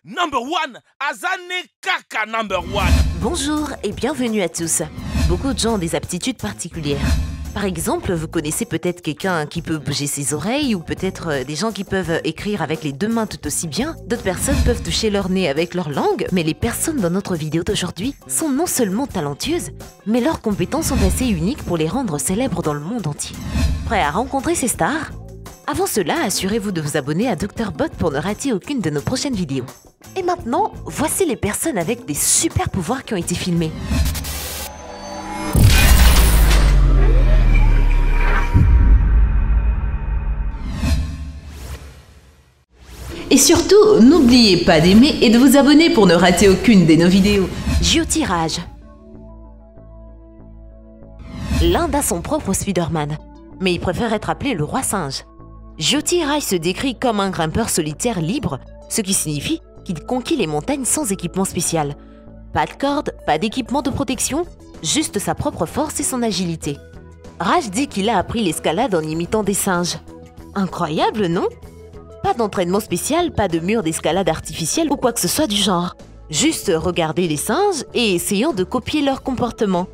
Number one, Azane Kaka number one. Bonjour et bienvenue à tous. Beaucoup de gens ont des aptitudes particulières. Par exemple, vous connaissez peut-être quelqu'un qui peut bouger ses oreilles ou peut-être des gens qui peuvent écrire avec les deux mains tout aussi bien. D'autres personnes peuvent toucher leur nez avec leur langue, mais les personnes dans notre vidéo d'aujourd'hui sont non seulement talentueuses, mais leurs compétences sont assez uniques pour les rendre célèbres dans le monde entier. Prêt à rencontrer ces stars? Avant cela, assurez-vous de vous abonner à Dr Bot pour ne rater aucune de nos prochaines vidéos. Et maintenant, voici les personnes avec des super pouvoirs qui ont été filmées. Et surtout, n'oubliez pas d'aimer et de vous abonner pour ne rater aucune de nos vidéos. Géotirage. L'Inde a son propre Spider-Man, mais il préfère être appelé le roi singe. Géotirage se décrit comme un grimpeur solitaire libre, ce qui signifie qu'il conquit les montagnes sans équipement spécial. Pas de corde, pas d'équipement de protection, juste sa propre force et son agilité. Raj dit qu'il a appris l'escalade en imitant des singes. Incroyable, non? Pas d'entraînement spécial, pas de mur d'escalade artificiel ou quoi que ce soit du genre. Juste regarder les singes et essayant de copier leur comportement.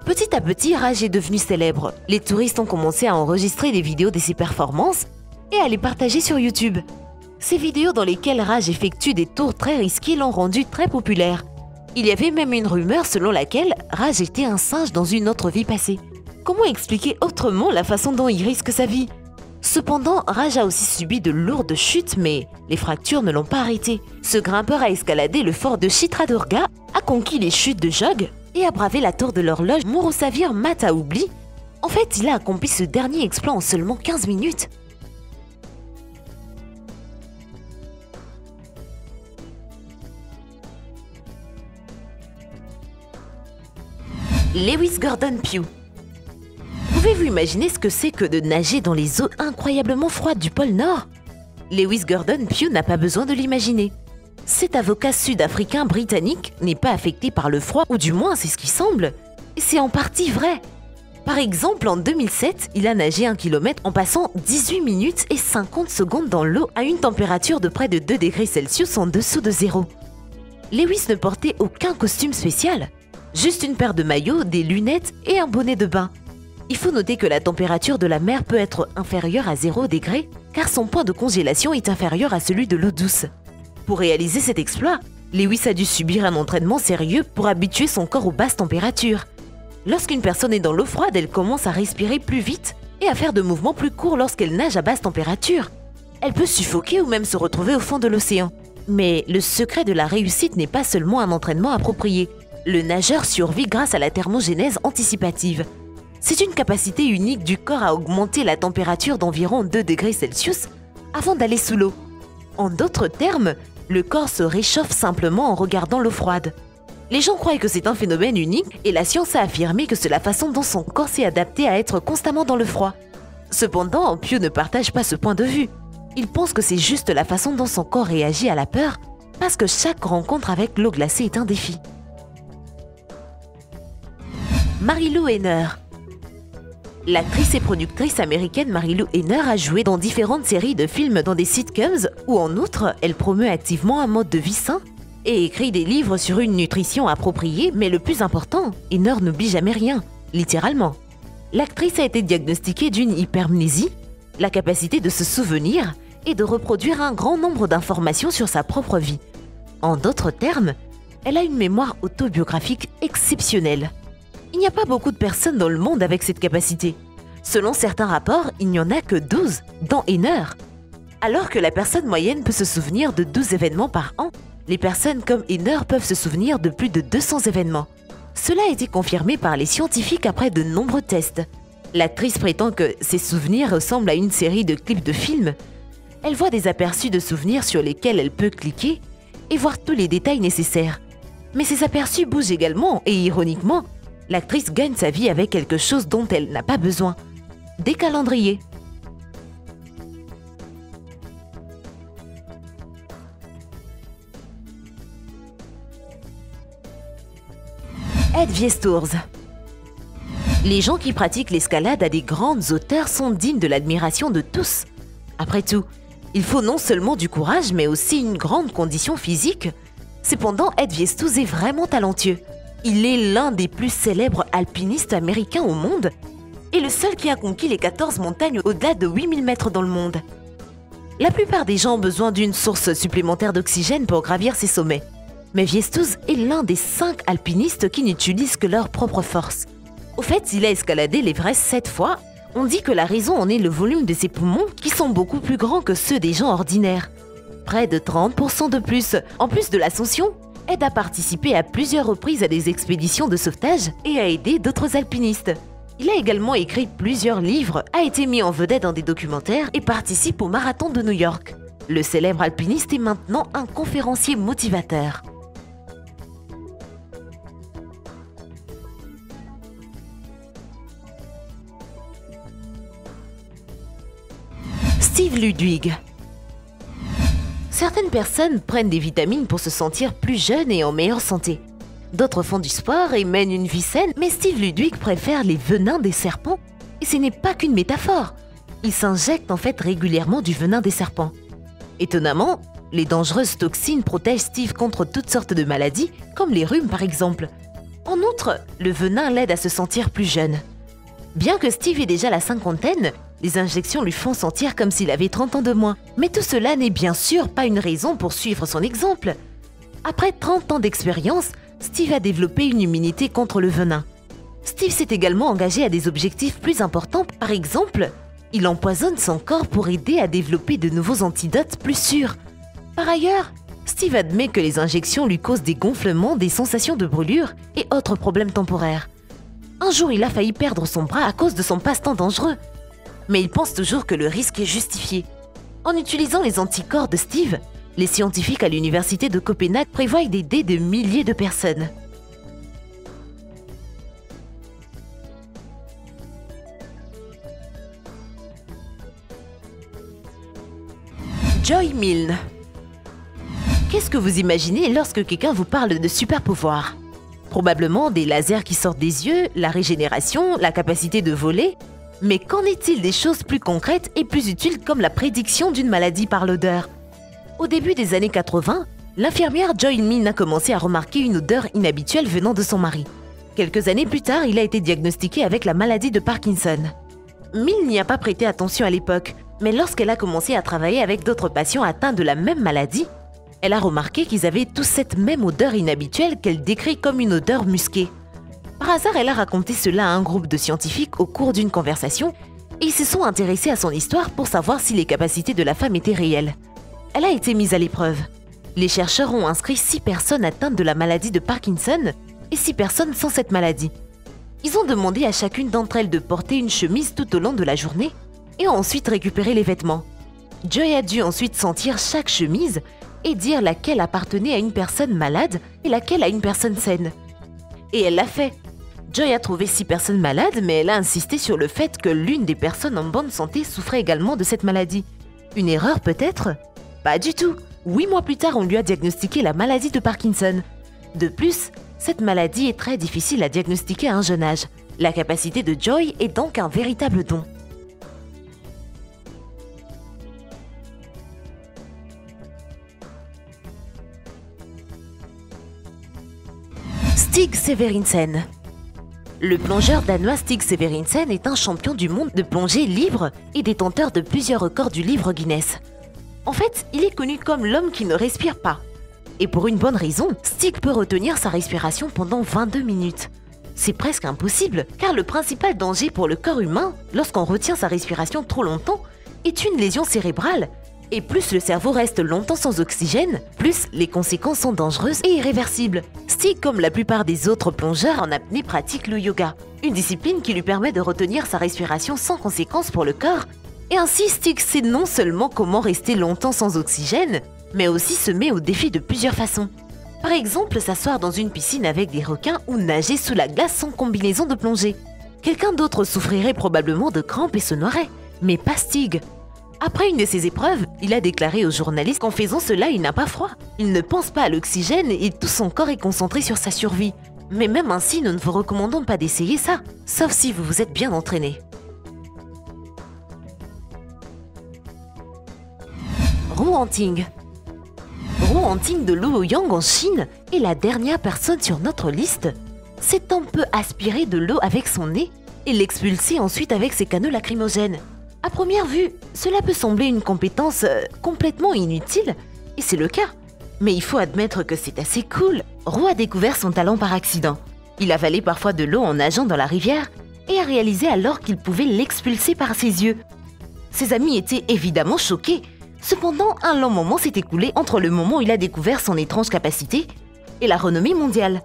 Petit à petit, Raj est devenu célèbre. Les touristes ont commencé à enregistrer des vidéos de ses performances et à les partager sur YouTube. Ces vidéos dans lesquelles Raj effectue des tours très risqués l'ont rendu très populaire. Il y avait même une rumeur selon laquelle Raj était un singe dans une autre vie passée. Comment expliquer autrement la façon dont il risque sa vie? Cependant, Raj a aussi subi de lourdes chutes, mais les fractures ne l'ont pas arrêté. Ce grimpeur a escaladé le fort de Chitradurga, a conquis les chutes de Jog et a bravé la tour de l'horloge Murusavir Mataoubli. En fait, il a accompli ce dernier exploit en seulement 15 minutes. Lewis Gordon Pugh. Pouvez-vous imaginer ce que c'est que de nager dans les eaux incroyablement froides du pôle Nord? Lewis Gordon Pugh n'a pas besoin de l'imaginer. Cet avocat sud-africain britannique n'est pas affecté par le froid, ou du moins c'est ce qui semble. Et c'est en partie vrai. Par exemple, en 2007, il a nagé 1 km en passant 18 minutes et 50 secondes dans l'eau à une température de près de 2 degrés Celsius en dessous de zéro. Lewis ne portait aucun costume spécial. Juste une paire de maillots, des lunettes et un bonnet de bain. Il faut noter que la température de la mer peut être inférieure à 0 degré car son point de congélation est inférieur à celui de l'eau douce. Pour réaliser cet exploit, Lewis a dû subir un entraînement sérieux pour habituer son corps aux basses températures. Lorsqu'une personne est dans l'eau froide, elle commence à respirer plus vite et à faire de mouvements plus courts lorsqu'elle nage à basse température. Elle peut suffoquer ou même se retrouver au fond de l'océan. Mais le secret de la réussite n'est pas seulement un entraînement approprié. Le nageur survit grâce à la thermogénèse anticipative. C'est une capacité unique du corps à augmenter la température d'environ 2 degrés Celsius avant d'aller sous l'eau. En d'autres termes, le corps se réchauffe simplement en regardant l'eau froide. Les gens croient que c'est un phénomène unique et la science a affirmé que c'est la façon dont son corps s'est adapté à être constamment dans le froid. Cependant, Pugh ne partage pas ce point de vue. Il pense que c'est juste la façon dont son corps réagit à la peur parce que chaque rencontre avec l'eau glacée est un défi. Marilu Henner. L'actrice et productrice américaine Marilu Henner a joué dans différentes séries de films dans des sitcoms où en outre, elle promeut activement un mode de vie sain et écrit des livres sur une nutrition appropriée, mais le plus important, Henner n'oublie jamais rien, littéralement. L'actrice a été diagnostiquée d'une hypermnésie, la capacité de se souvenir et de reproduire un grand nombre d'informations sur sa propre vie. En d'autres termes, elle a une mémoire autobiographique exceptionnelle. Il n'y a pas beaucoup de personnes dans le monde avec cette capacité. Selon certains rapports, il n'y en a que 12, dont Henner. Alors que la personne moyenne peut se souvenir de 12 événements par an, les personnes comme Henner peuvent se souvenir de plus de 200 événements. Cela a été confirmé par les scientifiques après de nombreux tests. L'actrice prétend que ses souvenirs ressemblent à une série de clips de films. Elle voit des aperçus de souvenirs sur lesquels elle peut cliquer et voir tous les détails nécessaires. Mais ces aperçus bougent également et ironiquement, l'actrice gagne sa vie avec quelque chose dont elle n'a pas besoin. Des calendriers. Ed Viesturs. Les gens qui pratiquent l'escalade à des grandes hauteurs sont dignes de l'admiration de tous. Après tout, Il faut non seulement du courage, mais aussi une grande condition physique. Cependant, Ed Viestous est vraiment talentueux. Il est l'un des plus célèbres alpinistes américains au monde et le seul qui a conquis les 14 montagnes au-delà de 8000 mètres dans le monde. La plupart des gens ont besoin d'une source supplémentaire d'oxygène pour gravir ces sommets. Mais Viestous est l'un des 5 alpinistes qui n'utilisent que leur propre force. Au fait, il a escaladé l'Everest 7 fois. On dit que la raison en est le volume de ses poumons qui sont beaucoup plus grands que ceux des gens ordinaires. Près de 30% de plus. En plus de l'ascension, Ed a participé à plusieurs reprises à des expéditions de sauvetage et a aidé d'autres alpinistes. Il a également écrit plusieurs livres, a été mis en vedette dans des documentaires et participe au marathon de New York. Le célèbre alpiniste est maintenant un conférencier motivateur. Steve Ludwig. Certaines personnes prennent des vitamines pour se sentir plus jeunes et en meilleure santé. D'autres font du sport et mènent une vie saine, mais Steve Ludwig préfère les venins des serpents. Et ce n'est pas qu'une métaphore. Il s'injecte en fait régulièrement du venin des serpents. Étonnamment, les dangereuses toxines protègent Steve contre toutes sortes de maladies, comme les rhumes par exemple. En outre, le venin l'aide à se sentir plus jeune. Bien que Steve ait déjà la cinquantaine, les injections lui font sentir comme s'il avait 30 ans de moins. Mais tout cela n'est bien sûr pas une raison pour suivre son exemple. Après 30 ans d'expérience, Steve a développé une immunité contre le venin. Steve s'est également engagé à des objectifs plus importants. Par exemple, il empoisonne son corps pour aider à développer de nouveaux antidotes plus sûrs. Par ailleurs, Steve admet que les injections lui causent des gonflements, des sensations de brûlure et autres problèmes temporaires. Un jour, il a failli perdre son bras à cause de son passe-temps dangereux. Mais il pense toujours que le risque est justifié. En utilisant les anticorps de Steve, les scientifiques à l'université de Copenhague prévoient d'aider de milliers de personnes. Joy Milne. Qu'est-ce que vous imaginez lorsque quelqu'un vous parle de super pouvoirs? Probablement des lasers qui sortent des yeux, la régénération, la capacité de voler. Mais qu'en est-il des choses plus concrètes et plus utiles comme la prédiction d'une maladie par l'odeur? Au début des années 80, l'infirmière Joy Milne a commencé à remarquer une odeur inhabituelle venant de son mari. Quelques années plus tard, il a été diagnostiqué avec la maladie de Parkinson. Milne n'y a pas prêté attention à l'époque, mais lorsqu'elle a commencé à travailler avec d'autres patients atteints de la même maladie, elle a remarqué qu'ils avaient tous cette même odeur inhabituelle qu'elle décrit comme une odeur musquée. Par hasard, elle a raconté cela à un groupe de scientifiques au cours d'une conversation et ils se sont intéressés à son histoire pour savoir si les capacités de la femme étaient réelles. Elle a été mise à l'épreuve. Les chercheurs ont inscrit 6 personnes atteintes de la maladie de Parkinson et 6 personnes sans cette maladie. Ils ont demandé à chacune d'entre elles de porter une chemise tout au long de la journée et ont ensuite récupéré les vêtements. Joy a dû ensuite sentir chaque chemise et dire laquelle appartenait à une personne malade et laquelle à une personne saine. Et elle l'a fait. Joy a trouvé 6 personnes malades, mais elle a insisté sur le fait que l'une des personnes en bonne santé souffrait également de cette maladie. Une erreur peut-être? Pas du tout. 8 mois plus tard, on lui a diagnostiqué la maladie de Parkinson. De plus, cette maladie est très difficile à diagnostiquer à un jeune âge. La capacité de Joy est donc un véritable don. Stig Severinsen. Le plongeur danois Stig Severinsen est un champion du monde de plongée libre et détenteur de plusieurs records du livre Guinness. En fait, il est connu comme l'homme qui ne respire pas. Et pour une bonne raison, Stig peut retenir sa respiration pendant 22 minutes. C'est presque impossible, car le principal danger pour le corps humain, lorsqu'on retient sa respiration trop longtemps, est une lésion cérébrale. Et plus le cerveau reste longtemps sans oxygène, plus les conséquences sont dangereuses et irréversibles. Stig, comme la plupart des autres plongeurs en apnée, pratique le yoga, une discipline qui lui permet de retenir sa respiration sans conséquences pour le corps. Et ainsi, Stig sait non seulement comment rester longtemps sans oxygène, mais aussi se met au défi de plusieurs façons. Par exemple, s'asseoir dans une piscine avec des requins ou nager sous la glace sans combinaison de plongée. Quelqu'un d'autre souffrirait probablement de crampes et se noierait, mais pas Stig. Après une de ses épreuves, il a déclaré aux journalistes qu'en faisant cela, il n'a pas froid. Il ne pense pas à l'oxygène et tout son corps est concentré sur sa survie. Mais même ainsi, nous ne vous recommandons pas d'essayer ça, sauf si vous vous êtes bien entraîné. Ru Hanting. Ru Hanting de Luoyang en Chine est la dernière personne sur notre liste. Cet homme peut aspirer de l'eau avec son nez et l'expulser ensuite avec ses canaux lacrymogènes. À première vue, cela peut sembler une compétence complètement inutile, et c'est le cas. Mais il faut admettre que c'est assez cool. Ru a découvert son talent par accident. Il avalait parfois de l'eau en nageant dans la rivière et a réalisé alors qu'il pouvait l'expulser par ses yeux. Ses amis étaient évidemment choqués. Cependant, un long moment s'est écoulé entre le moment où il a découvert son étrange capacité et la renommée mondiale.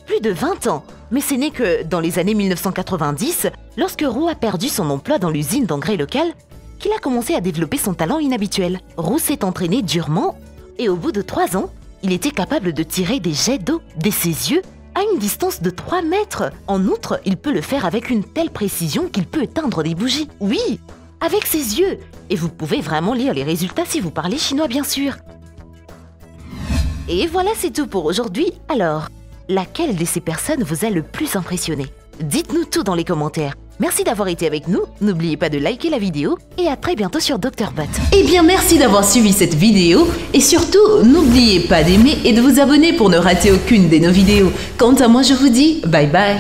Plus de 20 ans, mais ce n'est que dans les années 1990, lorsque Ru a perdu son emploi dans l'usine d'engrais locale, qu'il a commencé à développer son talent inhabituel. Ru s'est entraîné durement et au bout de 3 ans, il était capable de tirer des jets d'eau de ses yeux à une distance de 3 mètres. En outre, il peut le faire avec une telle précision qu'il peut éteindre des bougies. Oui, avec ses yeux. Et vous pouvez vraiment lire les résultats si vous parlez chinois, bien sûr. Et voilà, c'est tout pour aujourd'hui. Alors, laquelle de ces personnes vous a le plus impressionné? Dites-nous tout dans les commentaires. Merci d'avoir été avec nous, n'oubliez pas de liker la vidéo et à très bientôt sur Dr Bot. Eh bien, merci d'avoir suivi cette vidéo et surtout, n'oubliez pas d'aimer et de vous abonner pour ne rater aucune de nos vidéos. Quant à moi, je vous dis bye bye.